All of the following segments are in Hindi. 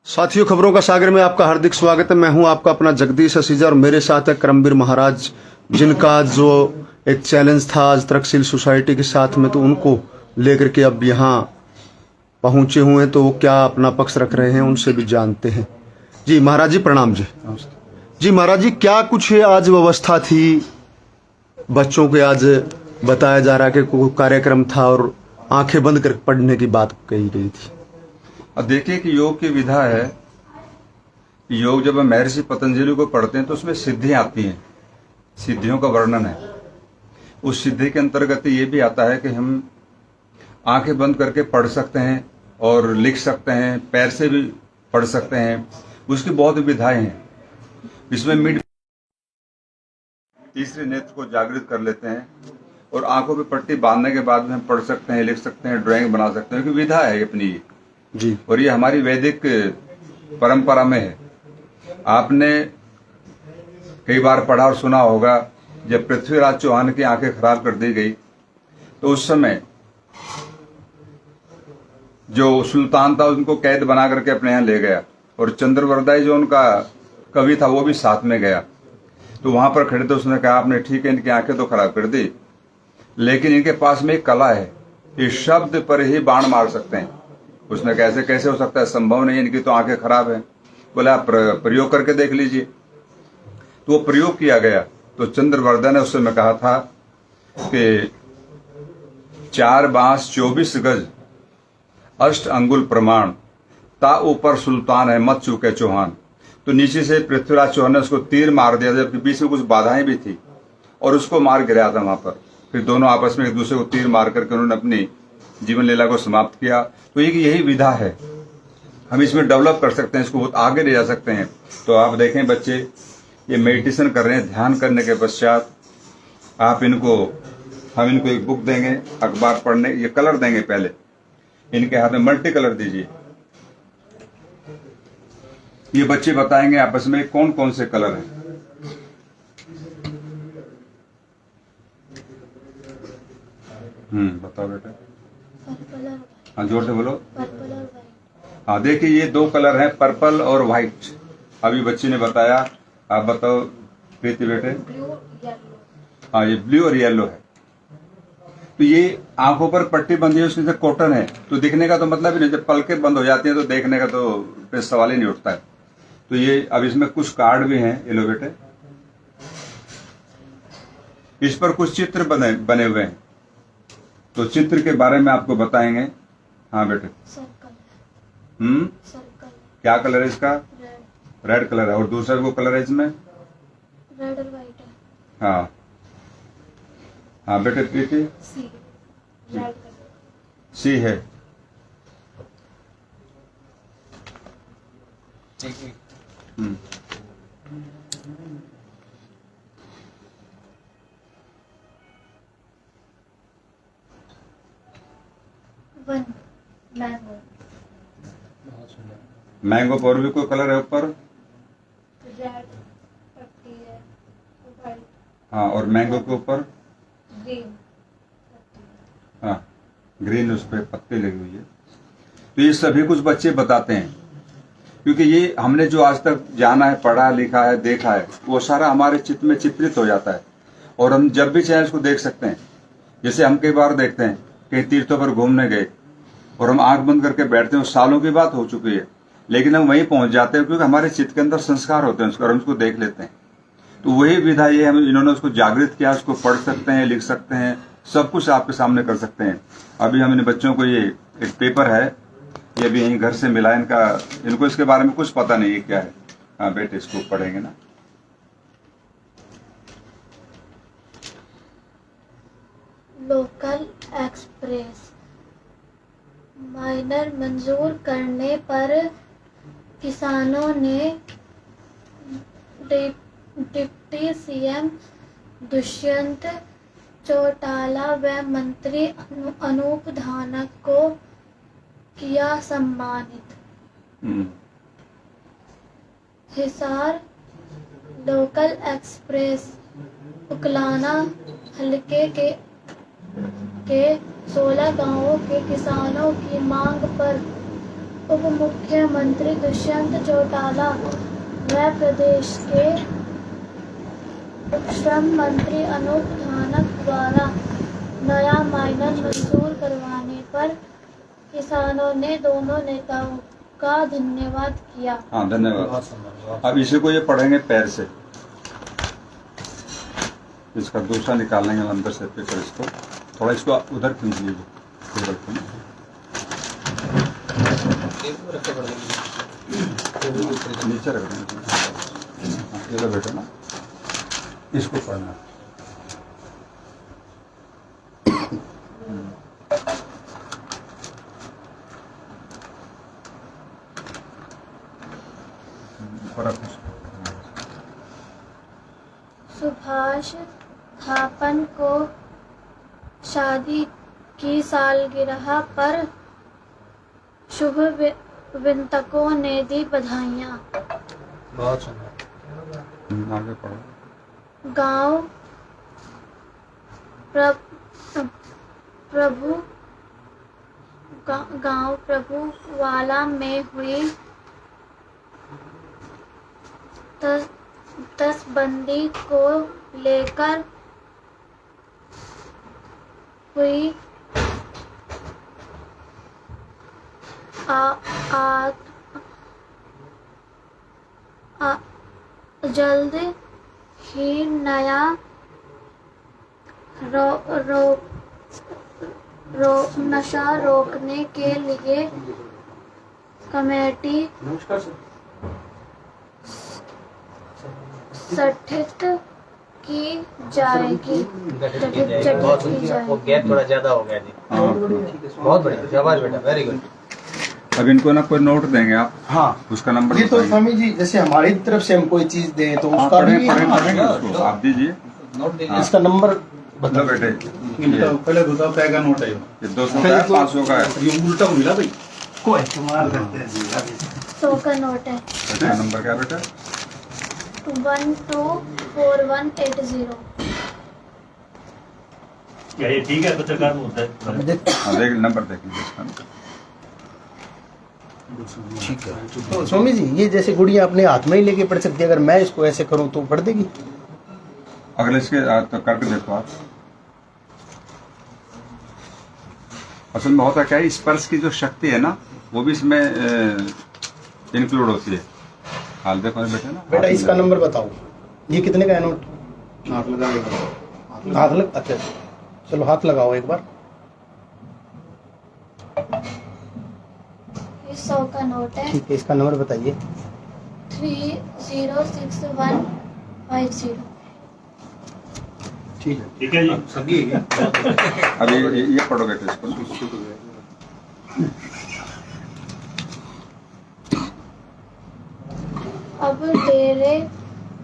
साथियों, खबरों का सागर में आपका हार्दिक स्वागत है। मैं हूं आपका अपना जगदीश असीजा और मेरे साथ है करमवीर महाराज, जिनका जो एक चैलेंज था आज तक्षशिला सोसाइटी के साथ में, तो उनको लेकर के अब यहाँ पहुंचे हुए हैं। तो वो क्या अपना पक्ष रख रहे हैं, उनसे भी जानते हैं। जी महाराज जी, प्रणाम जी। जी महाराज जी, क्या कुछ आज व्यवस्था थी? बच्चों के आज बताया जा रहा है कि कोई कार्यक्रम था और आंखें बंद कर पढ़ने की बात कही गई थी। अब देखिए कि योग की विधा है। योग जब हम महर्षि पतंजलि को पढ़ते हैं तो उसमें सिद्धियां आती हैं, सिद्धियों का वर्णन है। उस सिद्धि के अंतर्गत ये भी आता है कि हम आंखें बंद करके पढ़ सकते हैं और लिख सकते हैं, पैर से भी पढ़ सकते हैं। उसकी बहुत विधाएं हैं। इसमें मिड तीसरे नेत्र को जागृत कर लेते हैं और आंखों पे पट्टी बांधने के बाद में हम पढ़ सकते हैं, लिख सकते हैं, ड्राइंग बना सकते हैं। विधा है अपनी जी, और ये हमारी वैदिक परंपरा में है। आपने कई बार पढ़ा और सुना होगा, जब पृथ्वीराज चौहान की आंखें खराब कर दी गई तो उस समय जो सुल्तान था उनको कैद बना करके अपने यहाँ ले गया और चंद्रवरदाई जो उनका कवि था वो भी साथ में गया। तो वहां पर खड़े थे, उसने कहा आपने ठीक है, इनकी आंखें तो खराब कर दी, लेकिन इनके पास में एक कला है, इस शब्द पर ही बाण मार सकते हैं। उसने कैसे कैसे हो सकता है, संभव नहीं, इनकी तो आंखें खराब है। बोले आप प्रयोग करके देख लीजिए। तो वो प्रयोग किया गया। तो चंद्रवर्धन ने उस समय कहा था कि 4 बांस 24 गज 8 अंगुल प्रमाण, ता ऊपर सुल्तान है मत चूके चौहान। तो नीचे से पृथ्वीराज चौहान ने उसको तीर मार दिया, जबकि बीच में कुछ बाधाएं भी थी, और उसको मार गिराया था वहां पर। फिर दोनों आपस में एक दूसरे को तीर मार करके उन्होंने अपनी जीवन लीला को समाप्त किया। तो एक यही विधा है, हम इसमें डेवलप कर सकते हैं, इसको बहुत आगे ले जा सकते हैं। तो आप देखें बच्चे ये मेडिटेशन कर रहे हैं, ध्यान करने के पश्चात हम इनको एक बुक देंगे, अखबार पढ़ने, ये कलर देंगे। पहले इनके हाथ में मल्टी कलर दीजिए। ये बच्चे बताएंगे आपस में कौन कौन से कलर हैं। बताओ बेटा। हाँ, जोर से बोलो। हाँ, देखिए ये 2 कलर हैं, पर्पल और व्हाइट। अभी बच्ची ने बताया, आप बताओ प्रीति बेटे। हाँ, ये ब्लू और येलो है। तो ये आंखों पर पट्टी बंधी है, उसमें से कॉटन है, तो दिखने का तो मतलब ही नहीं। जब पलकें बंद हो जाती हैं तो देखने का तो सवाल ही नहीं उठता है। तो ये अब इसमें कुछ कार्ड भी हैं, ये लो बेटे। इस पर कुछ चित्र बने हुए हैं, तो चित्र के बारे में आपको बताएंगे। हाँ बेटे। सर्कल। क्या कलर है इसका? रेड कलर है। और दूसरा वो कलर है इसमें? रेड और व्हाइट है। हाँ हाँ बेटे। प्रीति? सी। रेड कलर सी है। One mango. मैंगो पर भी कोई कलर है ऊपर? रेड पट्टी है, व्हाइट। हाँ, और मैंगो के ऊपर? ग्रीन। हाँ, ग्रीन, उस पर पत्ते लगी हुई है। तो ये सभी कुछ बच्चे बताते हैं, क्योंकि ये हमने जो आज तक जाना है, पढ़ा लिखा है, देखा है, वो सारा हमारे चित्त में चित्रित हो जाता है और हम जब भी चाहे उसको देख सकते हैं। जैसे हम कई बार देखते हैं कहीं तीर्थों पर घूमने गए और हम आंख बंद करके बैठते हैं, सालों की बात हो चुकी है, लेकिन हम वहीं पहुंच जाते हैं क्योंकि हमारे चित्त के अंदर संस्कार होते हैं उसको, और हम उसको देख लेते हैं। तो वही विधा ये हम इन्होंने उसको जागृत किया, उसको पढ़ सकते हैं, लिख सकते हैं, सब कुछ आपके सामने कर सकते हैं। अभी हम इन बच्चों को, ये एक पेपर है, ये भी यहीं घर से मिला है इनको इसके बारे में कुछ पता नहीं है क्या है। हाँ बेटे, इसको पढ़ेंगे ना। लोकल एक्सप्रेस माइनर मंजूर करने पर किसानों ने डिप्टी सीएम दुष्यंत चौटाला व मंत्री अनूप धानक को किया सम्मानित। हिसार लोकल एक्सप्रेस उकलाना हलके के 16 गांवों के किसानों की मांग पर उप मुख्यमंत्री दुष्यंत चौटाला व प्रदेश के श्रम मंत्री अनूप धानक द्वारा नया माइनर मंजूर करवाने पर किसानों ने दोनों नेताओं का धन्यवाद किया। हाँ, धन्यवाद। अब इसी को ये पढ़ेंगे पैर से, इसका दूसरा निकाल लेंगे अंदर से पेपर। इसको थोड़ा इसको उधर खींच लीजिए टेबल पे। नीचे रख देंगे, इधर बैठो ना, इसको पढ़ना। सुभाष थापन को शादी की सालगिरह पर शुभचिंतकों ने दी बधाइयाँ। बहुत सुंदर। आगे पढ़ो। गांव प्रभु वाला में हुई तसबंदी को लेकर हुई जल्द ही नया नशा रोकने के लिए कमेटी गठित की जाएगी। बहुत सुंदर। वो गैप थोड़ा ज्यादा हो गया जी। बहुत बढ़िया, शाबाश बेटा, वेरी गुड। अब इनको ना कोई नोट देंगे आप। हाँ, उसका नंबर ये तो स्वामी जी जैसे हमारी तरफ से हम कोई चीज दें तो उसका भी पढ़ेंगे उसको आप दीजिए। नोट दीजिए। इसका नंबर मतलब बेटे पहले 200 रुपए का नोट है ये 200 का है, 500 का है। ये उल्टा को मिला भाई। को इस्तेमाल करते हैं। 100 का नोट है। अच्छा, नंबर क्या बेटा? 124180। क्या ये ठीक है? पत्रकार में होता है। हाँ, देख नंबर देखिए इसका। ठीक है। तो स्वामी जी ये जैसे गुड़िया अपने हाथ में ही लेके पढ़ सकती है, अगर मैं इसको ऐसे करूं तो पढ़ देगी? अगले इसके तो करके देखो आप। असल में होता क्या है, स्पर्श की जो शक्ति है ना वो भी इसमें इंक्लूड होती है। हाल देखो बेटा ना, बेटा इसका नंबर बताओ। ये कितने का है नोट? हाथ लगा हाथ लग, अच्छा चलो हाथ लगाओ एक बार। ये 100 का नोट है। ठीक है, इसका नंबर बताइए। 306150। ठीक है। ठीक है जी, सही है क्या? अब ये पढ़ो बेटा इसको। अब डेरे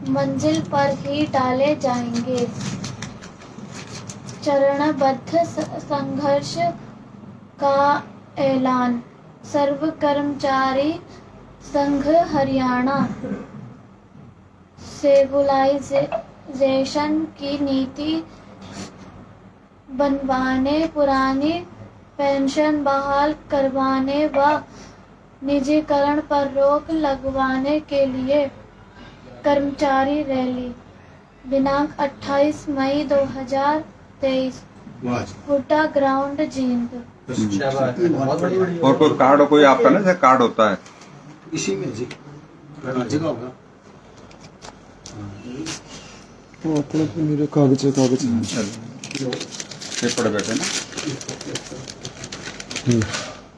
मंजिल पर ही डाले जाएंगे। चरणबद्ध संघर्ष का ऐलान। सर्व कर्मचारी संघ हरियाणा सिविलाइजेशन की नीति बनवाने, पुरानी पेंशन बहाल करवाने व निजीकरण पर रोक लगवाने के लिए कर्मचारी रैली दिनांक 28 मई 2023 हुड्डा ग्राउंड जींद। शाबाश, बहुत बढ़िया। और कोई कार्ड कोई आपका ना जैसे कार्ड होता है इसी में जी जगह होगा। मेरे कागज ये पढ़ बैठे ना।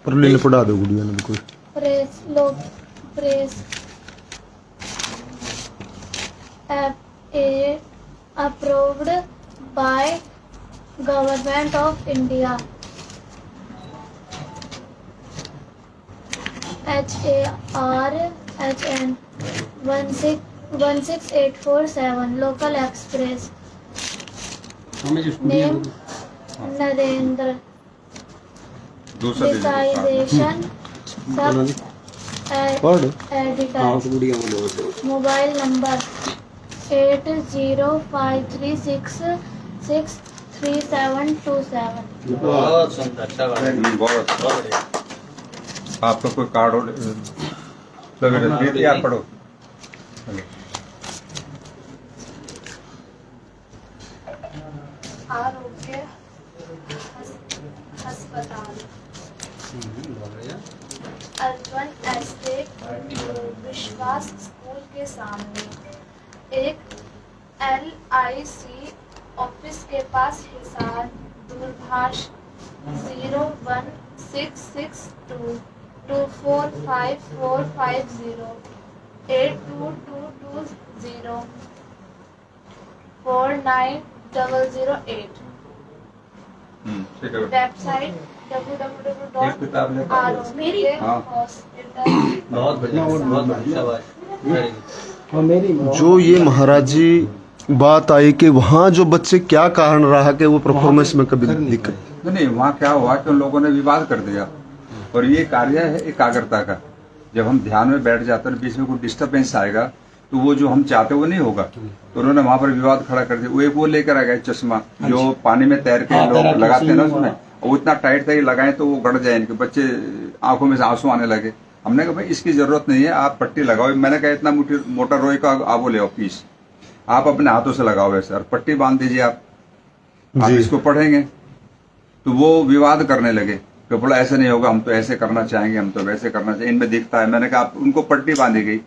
पर लेने पढ़ा दो गुड़िया ने कोई। Press approved by Government of India. HARHN 16847 Local Express. Name Narendra. Digitization Sub Editor. Mobile number 8053663727. बहुत सुंदर, शाबाश, बहुत बहुत बढ़िया। आपका कोई कार्ड हो तो आप पढ़ो। आरोग्य अस्पताल अर्बन एस्टेट विश्वास स्कूल के सामने एक LIC ऑफिस के पास हिसार, दूरभाष 01662 245450 82220 49008। ठीक है। वेबसाइट एक किताब लेकर www.आरोग्य बहुत बढ़िया, बहुत बढ़िया, शाबाश, वेरी गुड। हाँ, मेरी जो ये महाराज जी बात आई कि वहाँ जो बच्चे क्या कारण रहा कि वो परफॉर्मेंस में कभी दिक्कत। नहीं, वहाँ क्या हुआ कि उन लोगों ने विवाद कर दिया, और ये कार्य है एकाग्रता का। जब हम ध्यान में बैठ जाते हैं, बीच में कोई डिस्टर्बेंस आएगा तो वो जो हम चाहते वो नहीं होगा। तो उन्होंने वहां पर विवाद खड़ा कर दिया। वो एक वो लेकर आ गए चश्मा, जो पानी में तैर के लोग लगाते हैं ना, उसमें वो इतना टाइट था कि लगाए तो वो गड़ जाए, इनके बच्चे आंखों में से आंसू आने लगे। हमने कहा भाई इसकी जरूरत नहीं है, आप पट्टी लगाओ। मैंने कहा इतना मोटा रोई का आप वो ले आओ पीस, आप अपने हाथों से लगाओ वैसे, और पट्टी बांध दीजिए आप इसको पढ़ेंगे। तो वो विवाद करने लगे कि बोला ऐसे नहीं होगा, हम तो ऐसे करना चाहेंगे, हम तो वैसे करना चाहिए, इनमें दिखता है। मैंने कहा आप उनको पट्टी बांधी गई,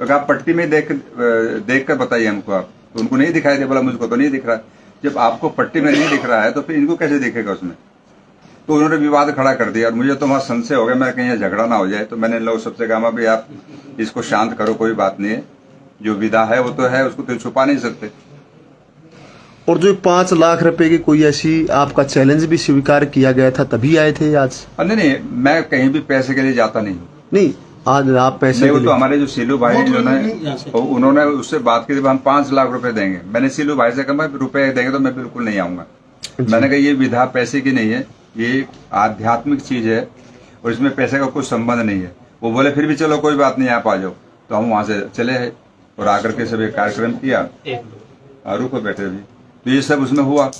तो कहा पट्टी में देख कर बताइए हमको आप। तो उनको नहीं दिखाई दे, बोला मुझको तो नहीं दिख रहा। जब आपको पट्टी में नहीं दिख रहा है तो फिर इनको कैसे दिखेगा उसमें। तो उन्होंने विवाद खड़ा कर दिया, और मुझे तो वहां संशय हो गया, मैं कहीं झगड़ा ना हो जाए। तो मैंने लोग सबसे कहा भी आप इसको शांत करो, कोई बात नहीं है, जो विधा है वो तो है, उसको तो छुपा नहीं सकते। और जो 5 लाख रुपए की कोई ऐसी आपका चैलेंज भी स्वीकार किया गया था, तभी आए थे आज? नहीं, मैं कहीं भी पैसे के लिए जाता नहीं हूँ। नहीं, आज आप पैसे नहीं, वो के तो लिए- हमारे जो सीलू भाई उन्होंने उससे बात की, हम 5 लाख रुपए देंगे। मैंने सीलू भाई से कहा रुपए देंगे तो मैं बिल्कुल नहीं आऊंगा। मैंने कहा ये विधा पैसे की नहीं है, ये आध्यात्मिक चीज है, और इसमें पैसे का कोई संबंध नहीं है। वो बोले फिर भी चलो कोई बात नहीं, आप आ जाओ। तो हम वहां से चले हैं और आकर के सब एक कार्यक्रम किया। रुको बैठे भी, तो ये सब उसमें हुआ।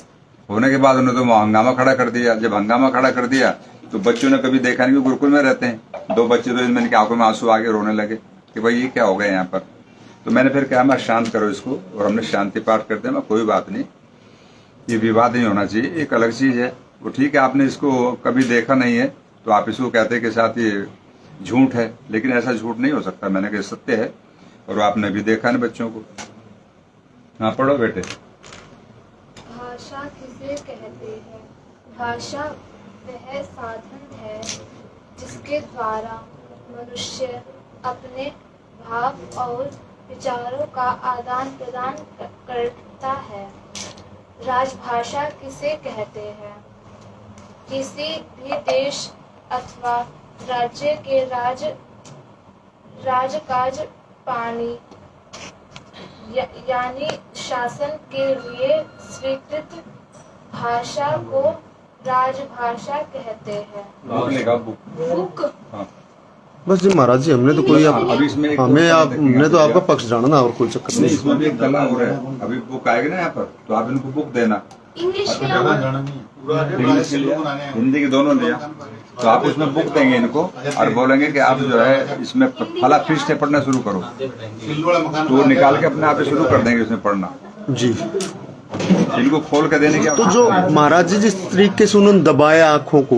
होने के बाद उन्होंने तो हंगामा खड़ा कर दिया। जब हंगामा खड़ा कर दिया तो बच्चों ने कभी देखा नहीं, गुरुकुल में रहते हैं, 2 बच्चे तो इनमें आंखों में आंसू आगे रोने लगे कि भाई ये क्या हो गया यहाँ पर। तो मैंने फिर कहा मैं शांत करो इसको, और हमने शांति पाठ कर दिया। कोई बात नहीं, ये विवाद नहीं होना चाहिए, एक अलग चीज है। वो ठीक है, आपने इसको कभी देखा नहीं है तो आप इसको कहते के साथ ये झूठ है, लेकिन ऐसा झूठ नहीं हो सकता। मैंने कहा सत्य है, और आपने भी देखा ना बच्चों को। हाँ पढ़ो बेटे। भाषा किसे कहते हैं? भाषा वह साधन है जिसके द्वारा मनुष्य अपने भाव और विचारों का आदान प्रदान करता है। राजभाषा किसे कहते हैं? किसी भी देश अथवा राज्य के राजकाज पानी यानी शासन के लिए स्वीकृत भाषा को राजभाषा कहते हैं। बुक लेगा, बुक। बुक हाँ। बस जी महाराज जी, हमने तो कोई अभी इसमें एक हमने और तो आपका पक्ष जाना ना, और कोई चक्कर नहीं, नहीं। इसमें भी एक गला हो रहा है। अभी बुक आएगी ना यहाँ पर, तो आप इनको बुक देना, इंग्लिश में इंग्लिश के लिए, हिंदी के दोनों लिया। तो आप उसमें बुक देंगे इनको, और बोलेंगे कि आप जो है इसमें फला फिर से पढ़ना शुरू करो। तो वो निकाल के अपने आप ही शुरू कर देंगे उसमें पढ़ना। जी, इनको खोल के देने की तो जो महाराज जी जिस तरीके से उन्होंने दबाया आंखों को,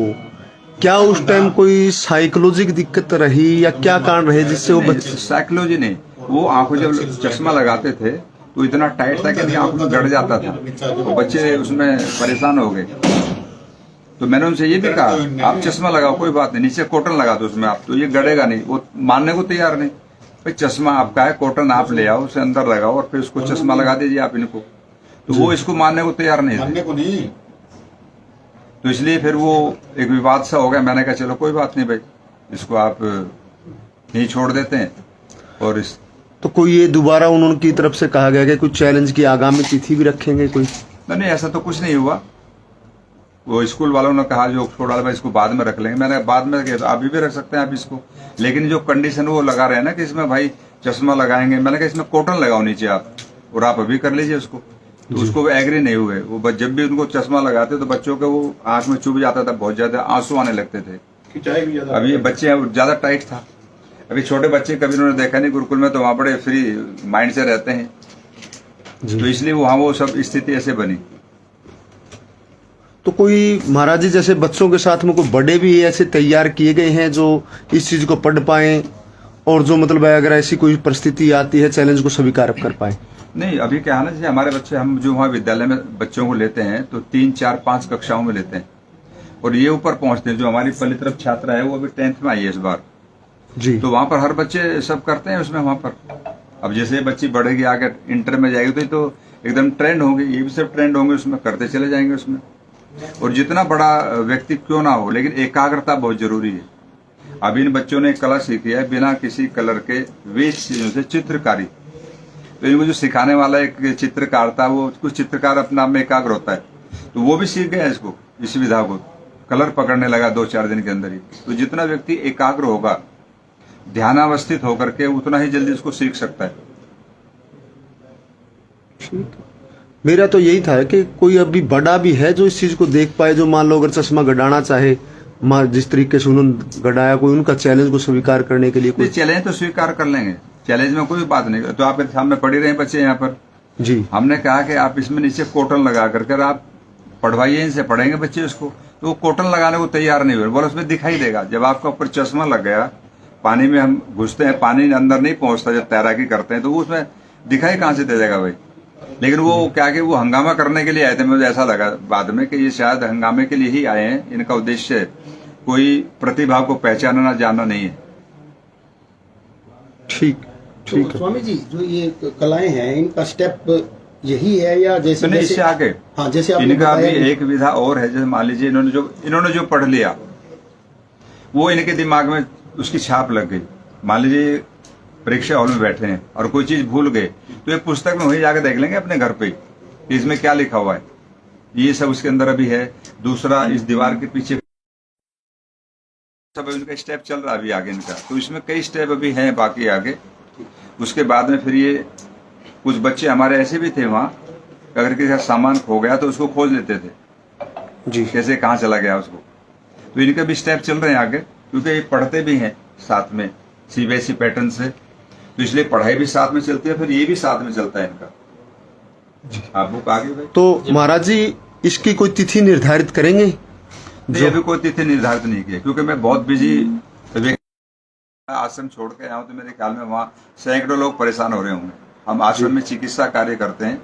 क्या उस टाइम कोई साइकोलॉजिक दिक्कत रही या क्या कारण रहे जिससे वो बच्चे? साइकोलॉजी नहीं, वो आंखों जब चश्मा लगाते थे तो इतना टाइट था कि इनकी आंखों में गड़ जाता था, तो बच्चे उसमें परेशान हो गए। तो मैंने उनसे ये भी कहा आप चश्मा लगाओ, कोई बात नहीं, नीचे कॉटन लगा दो उसमें आप, तो ये गड़ेगा नहीं। वो मानने को तैयार नहीं। भाई चश्मा आपका है, कॉटन आप ले आओ, उसे अंदर लगाओ और फिर उसको चश्मा लगा दीजिए आप इनको। तो वो इसको मानने को तैयार नहीं थे। तो इसलिए फिर वो एक विवाद सा हो गया। मैंने कहा चलो कोई बात नहीं भाई, इसको आप यहीं छोड़ देते हैं। और इस तो कोई ये दोबारा उनकी तरफ से कहा गया कि कुछ चैलेंज की आगामी तिथि भी रखेंगे कोई? नहीं, ऐसा तो कुछ नहीं हुआ। वो स्कूल वालों ने कहा जो छोड़ डाला इसको बाद में रख लेंगे। मैंने बाद में किया, तो अभी भी रख सकते हैं आप इसको, लेकिन जो कंडीशन वो लगा रहे हैं ना कि इसमें भाई चश्मा लगाएंगे, मैंने कहा इसमें कॉटन लगाओ नीचे आप, और आप अभी कर लीजिए उसको। तो उसको एग्री नहीं हुए। वो जब भी उनको चश्मा लगाते तो बच्चों के वो आंख में चुभ जाता था, बहुत ज्यादा आंसू आने लगते थे। खिंचाई भी ज्यादा। अभी ये बच्चे ज्यादा टाइट था। अभी छोटे बच्चे कभी उन्होंने देखा नहीं गुरुकुल में, तो वहां बड़े फ्री माइंड से रहते हैं, जी। तो इसलिए वहां वो सब स्थिति ऐसे बनी। तो कोई महाराज जी जैसे बच्चों के साथ में कोई बड़े भी ऐसे तैयार किए गए हैं जो इस चीज को पढ़ पाए, और जो मतलब अगर ऐसी कोई परिस्थिति आती है चैलेंज को स्वीकार कर पाए? नहीं, अभी क्या है ना, जैसे हमारे बच्चे, हम जो वहाँ विद्यालय में बच्चों को लेते हैं तो 3, 4, 5 कक्षाओं में लेते हैं, और ये ऊपर पहुंचते हैं। जो हमारी पहली तरफ छात्रा है वो अभी 10th में आई है इस बार, जी। तो वहां पर हर बच्चे सब करते हैं उसमें वहां पर। अब जैसे बच्ची बढ़ेगी आगे इंटर में जाएगी तो एकदम ट्रेंड होंगे, ये भी सब ट्रेंड होंगे, उसमें करते चले जाएंगे उसमें। और जितना बड़ा व्यक्ति क्यों ना हो, लेकिन एकाग्रता बहुत जरूरी है। अभी इन बच्चों ने एक कला सीखी है बिना किसी कलर के वेस्ट चीजों से चित्रकारी। तो इनको जो सिखाने वाला एक चित्रकार था, वो कुछ चित्रकार अपने आप में एकाग्र होता है, तो वो भी सीख गया इसको, इस विधा को, कलर पकड़ने लगा 2-4 दिन के अंदर ही। तो जितना व्यक्ति एकाग्र होगा, ध्यानावस्थित होकर के, उतना ही जल्दी उसको सीख सकता है। मेरा तो यही था कि कोई अभी बड़ा भी है जो इस चीज को देख पाए, जो मान लो अगर चश्मा गड़ाना चाहे, जिस तरीके से उन्होंने गड़ाया, कोई उनका चैलेंज को स्वीकार करने के लिए कोई? चैलेंज तो स्वीकार कर लेंगे, चैलेंज में कोई बात नहीं। तो आपके सामने पढ़ी रहे बच्चे यहाँ पर जी। हमने कहा कि आप इसमें नीचे कॉटन लगा करके आप पढ़वाइए, इनसे पढ़ेंगे बच्चे उसको। तो वो कॉटन लगाने को तैयार नहीं हुए, बोला उसमें दिखाई देगा। जब आपका ऊपर चश्मा लग गया, पानी में हम घुसते हैं, पानी अंदर नहीं पहुंचता जब तैराकी करते हैं, तो वो उसमें दिखाई कहाँ से दे देगा भाई। लेकिन वो क्या कि वो हंगामा करने के लिए आए थे, मुझे ऐसा लगा बाद में कि ये शायद हंगामे के लिए ही आए हैं। इनका उद्देश्य कोई प्रतिभा को पहचानना जानना नहीं है। ठीक ठीक है। स्वामी जी, जो ये कलाएं हैं, इनका स्टेप यही है या जैसे नहीं, इससे आगे हाँ, जैसे आपने इनका भी बताया एक विधा और है। जैसे मान लीजिए इन्होंने जो पढ़ लिया, वो इनके दिमाग में उसकी छाप लग गई। मान लीजिए परीक्षा हॉल में बैठे हैं और कोई चीज भूल गए, तो ये पुस्तक में वही जाकर देख लेंगे अपने घर पे कि इसमें क्या लिखा हुआ है। ये सब उसके अंदर अभी है। दूसरा, इस दीवार के पीछे सब इनका स्टेप चल रहा है अभी आगे इनका, तो इसमें कई स्टेप अभी हैं बाकी आगे। उसके बाद में फिर ये कुछ बच्चे हमारे ऐसे भी थे वहाँ, अगर किसी का सामान खो गया तो उसको खोज लेते थे जी। कैसे कहाँ चला गया उसको। तो इनके भी स्टेप चल रहे हैं आगे, क्योंकि ये पढ़ते भी हैं साथ में सीबीएसई पैटर्न से, तो इसलिए पढ़ाई भी साथ में चलती है, फिर ये भी साथ में चलता है इनका। आप बुक आगे भाई। तो महाराज जी इसकी कोई तिथि निर्धारित करेंगे? नहीं, अभी कोई तिथि निर्धारित नहीं की है, क्योंकि मैं बहुत बिजी आश्रम छोड़ के आया हूँ, तो मेरे ख्याल में वहाँ सैकड़ों लोग परेशान हो रहे होंगे। हम आश्रम में चिकित्सा कार्य करते हैं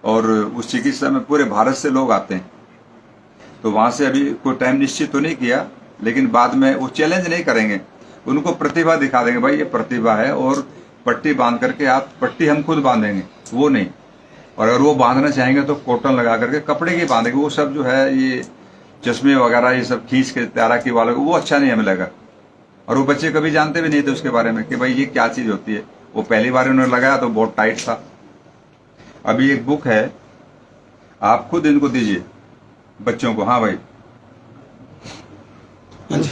और उस चिकित्सा में पूरे भारत से लोग आते हैं, तो वहां से अभी कोई टाइम निश्चित तो नहीं किया, लेकिन बाद में वो चैलेंज नहीं करेंगे, उनको प्रतिभा दिखा देंगे, भाई ये प्रतिभा है, और पट्टी बांध करके आप, पट्टी हम खुद बांधेंगे, वो नहीं। और अगर वो बांधना चाहेंगे तो कॉटन लगा करके कपड़े की बांधेंगे। वो सब जो है ये चश्मे वगैरह ये सब खींच के तैराकी वालों को वो अच्छा नहीं हमें लगा। और वो बच्चे कभी जानते भी नहीं थे उसके बारे में कि भाई ये क्या चीज होती है। वो पहली बार उन्होंने लगाया तो बहुत टाइट था। अभी एक बुक है, आप खुद इनको दीजिए बच्चों को। हाँ भाई,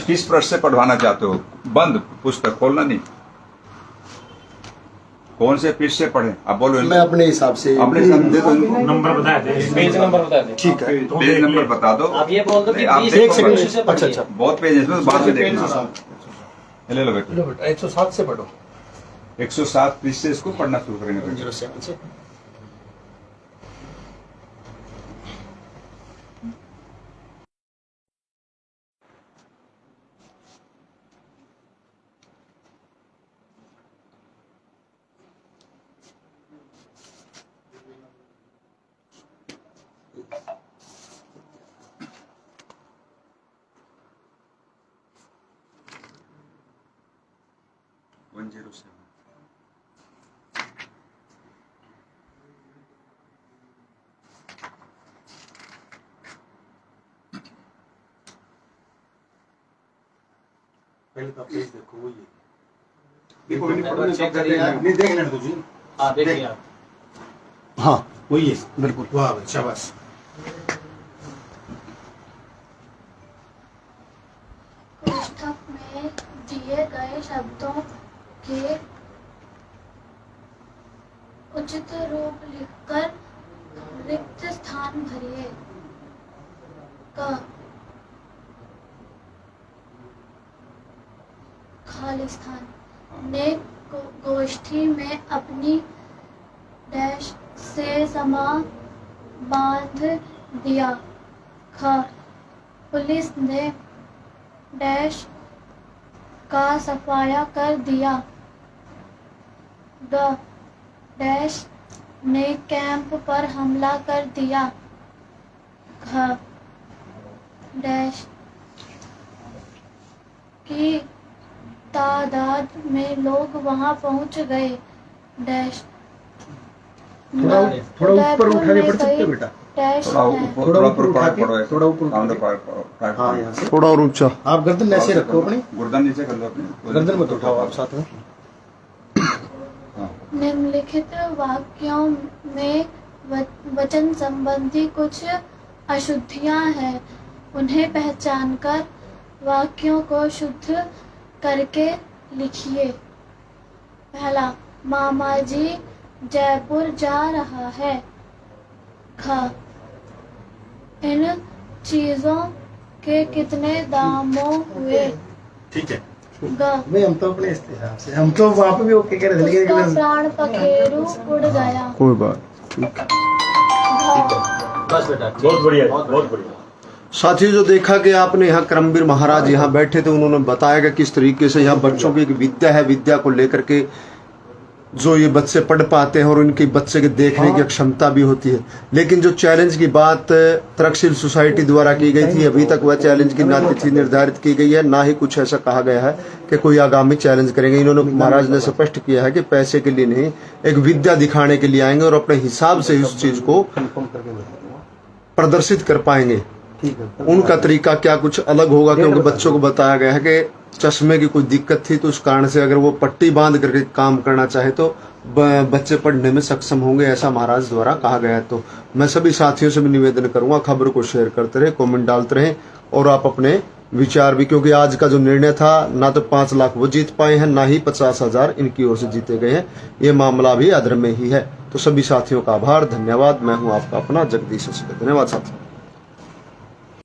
किस पृष्ठ से पढ़वाना चाहते हो? बंद पुस्तक, खोलना नहीं। कौन से पृष्ठ से पढ़े आप बोलो। मैं अपने हिसाब से अपने हिसाब से दे दो इनको। नंबर बता दे, पेज नंबर बता दें। ठीक है। पेज नंबर बता दो। आप ये बोल दो कि आप 20 देखो, एक से सेकंड। पढ़िए। अच्छा, बहुत पेज है इसमें, बाद में देखना। ले लो बेटा, 107 से पढ़ो। 107 पृष्ठ से इसको पढ़ना शुरू करेंगे बेटा। 07 से। पहले तो पेज देखो, वो ये चेक करिए आप। नहीं, देख लेना तुझे। हाँ देखिए आप। हाँ, वही है, बिल्कुल। वाह भाई, शाबाश। पुस्तक में दिए गए शब्दों के उचित रूप लिखकर रिक्त स्थान भरिए। क गोष्ठी में अपनी डैश से समा बांध दिया। ख पुलिस ने डैश का सफाया कर दिया। ग डैश ने कैंप पर हमला कर दिया। घ डैश की तादाद में लोग वहां पहुंच गए। डैश थोड़ा ऊपर उठा के पढ़ सकते हो बेटा? डैश थोड़ा है। ऊपर थोड़ा ऊपर ऊपर उठा पार के, पड़ो है। थोड़ा ऊपर उठा सामने के। पार पड़ो। हाँ यहाँ से थोड़ा और ऊंचा। आप गर्दन ऐसे रखो अपनी, गर्दन नीचे कर लो अपनी। गर्दन मत उठाओ आप साथ में। हाँ। निम्नलिखित वाक्यों में वचन संबंधी कुछ अशुद्धियां हैं। उन्हें पहचानकर वाक्यों को शुद्ध करके लिखिए। पहला, मामा जी जयपुर जा रहा है। ख इन चीजों के कितने दामों हुए। ठीक है। ग नहीं हम तो अपने इस हिसाब से, हम तो वहाँ पे भी ओके कह रहे थे उसका लेकिन प्राण पखेरु उड़ गया। कोई बात ठीक। बस बेटा बहुत बढ़िया, बहुत बढ़िया। साथियों, जो देखा कि आपने यहाँ करमबीर महाराज यहाँ बैठे थे, उन्होंने बताया कि किस तरीके से यहाँ बच्चों की एक विद्या है, विद्या को लेकर के जो ये बच्चे पढ़ पाते हैं और उनकी बच्चे के देखने की क्षमता भी होती है। लेकिन जो चैलेंज की बात तक्षशिला सोसाइटी द्वारा की गई थी, अभी तक वह चैलेंज की ना तिथि निर्धारित की गई है, ना ही कुछ ऐसा कहा गया है कि कोई आगामी चैलेंज करेंगे। इन्होंने महाराज ने स्पष्ट किया है कि पैसे के लिए नहीं, एक विद्या दिखाने के लिए आएंगे और अपने हिसाब से इस चीज को कंफर्म करके बताऊंगा। प्रदर्शित कर पाएंगे। ठीक है। उनका तरीका क्या कुछ अलग होगा, क्योंकि बच्चों को बताया गया है कि चश्मे की कोई दिक्कत थी, तो उस कारण से अगर वो पट्टी बांध करके काम करना चाहे तो बच्चे पढ़ने में सक्षम होंगे, ऐसा महाराज द्वारा कहा गया है। तो मैं सभी साथियों से भी निवेदन करूंगा, खबर को शेयर करते रहे, कमेंट डालते रहे और आप अपने विचार भी, क्योंकि आज का जो निर्णय था ना तो 5 लाख वो जीत पाए हैं, ना ही 50,000 इनकी ओर से जीते गए हैं। ये मामला भी अधर में ही है। तो सभी साथियों का आभार, धन्यवाद। मैं हूं आपका अपना जगदीश। धन्यवाद साथियों।